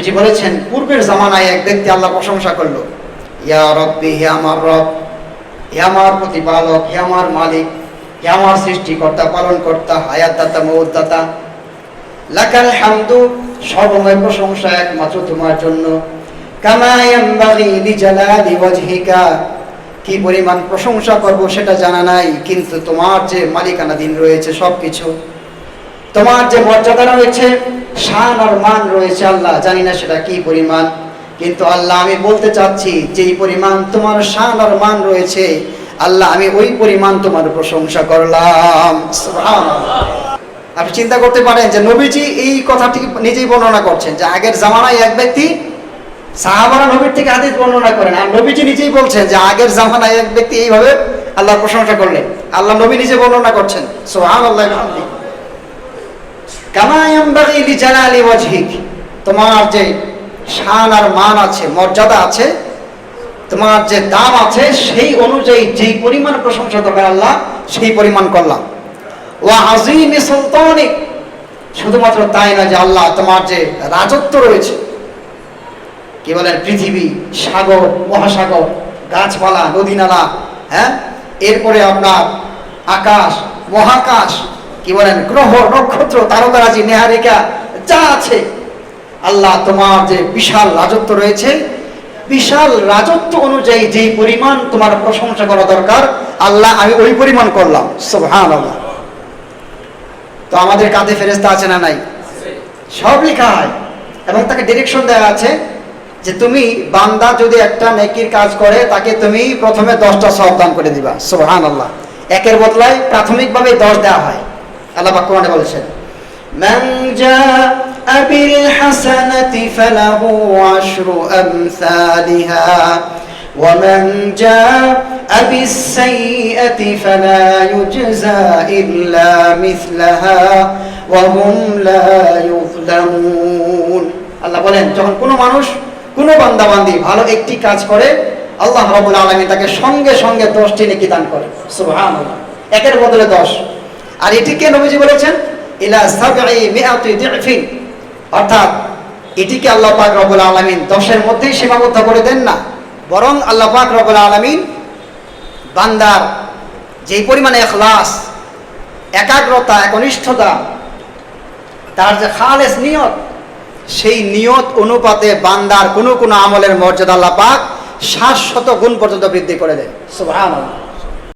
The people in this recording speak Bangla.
নবীজি বলেছেন, পূর্বের জামানায় এক ব্যক্তি আল্লাহ প্রশংসা করলো, ইয়া রব্বি, হে আমার রব, হে আমার প্রতিপালক, হে আমার মালিক, হে আমার সৃষ্টিকর্তা, পালনকর্তা, হায়াতদাতা, মউতদাতা, লাকাল হামদু, সর্বময় প্রশংসা একমাত্র তোমার জন্য, কামা ইয়ানবাগি লিজালালি ওয়াজহিকা, কি পরিমাণ প্রশংসা করব সেটা জানা নাই, কিন্তু তোমার যে মালিকানাধীন রয়েছে সবকিছু, তোমার যে মর্যাদা রয়েছে, শান আর মান রয়েছে আল্লাহ, জানি না সেটা কি পরিমাণ, কিন্তু আল্লাহ আমি বলতে চাচ্ছি যেই পরিমাণ তোমার শান আর মান রয়েছে আল্লাহ, আমি ওই পরিমাণ তোমার প্রশংসা করলাম। সুবহানাল্লাহ। আপনি চিন্তা করতে পারেন যে নবীজি এই কথাটি নিজেই বর্ণনা করছেন যে আগের জামানায় এক ব্যক্তি, সাহাবারা নবীর থেকে হাদিস বর্ণনা করেন, আর নবীজি নিজেই বলছেন যে আগের জামানায় এক ব্যক্তি এইভাবে আল্লাহর প্রশংসা করলেন, আল্লাহ নবী নিজে বর্ণনা করছেন। সুবহানাল্লাহ। কামা ইয়ানবাগি লিজালালি ওয়াজহিক, তোমার যে শান আর মান আছে, মর্যাদা আছে, তোমার যে দাম আছে, সেই অনুযায়ী যেই পরিমাণ প্রশংসা দরকার আল্লাহ সেই পরিমাণ করলাম। ওয়া আযীমি সুলতানিক, শুধুমাত্র তাই না, যে আল্লাহ তোমার যে রাজত্ব রয়েছে, কি বলেন, পৃথিবী, সাগর, মহাসাগর, গাছপালা, নদীনালা, হ্যাঁ, এরপরে আপনার আকাশ, মহাকাশ, কি বলেন, গ্রহ, নক্ষত্র, তারকারাজি, নেহারিকা যা আছে, আল্লাহ তোমার যে বিশাল রাজত্ব রয়েছে, বিশাল রাজত্ব অনুযায়ী যেই পরিমাণ তোমার প্রশংসা করা দরকার আল্লাহ আমি ওই পরিমাণ করলাম। সুবহানাল্লাহ। তো আমাদের কাঁধে ফেরেশতা আছে না নাই? সব লেখা হয় এবং তাকে ডিরেকশন দেওয়া আছে যে তুমি বান্দা যদি একটা নেকির কাজ করে তাকে তুমি প্রথমে 10টা সওয়াব দান করে দিবা। সুবহানাল্লাহ। একের বদলায় প্রাথমিকভাবে 10 দেওয়া হয়। আল্লাহ পাক কোরআনে বলেছেন, মান জাআ বিল হাসানাতি ফালাহু আশরু আমসালিহা ওয়া মান জাআ বিস সাইয়্যাতি ফালা ইউজজা ইল্লা মিসলাহা ওয়া হুম লা ইউযলামুন। আল্লাহ বলেন, যখন কোনো মানুষ, কোনো বান্দাবান্দি ভালো একটি কাজ করে আল্লাহ রাব্বুল আলামিন তাকে সঙ্গে সঙ্গে 10টি নেকি দান করে। সুবহানাল্লাহ। একের বদলে 10। আর এটিকে নবীজি বলেছেন ইলা সাবঈ মিআতি দিফিন, অর্থাৎ এটিকে আল্লাহ পাক রব্বুল আলামিন 10-এর মধ্যেই সীমাবদ্ধ করে দেন না, বরং আল্লাহ পাক রব্বুল আলামিন বান্দার যেই পরিমাণে ইখলাস, একাগ্রতা, একনিষ্ঠতা, তার যে খালেস নিয়ত, সেই নিয়ত অনুপাতে বান্দার কোনো কোনো আমলের মর্যাদা আল্লাহ পাক 700 গুণ পর্যন্ত বৃদ্ধি করে দেন। সুবহানাল্লাহ।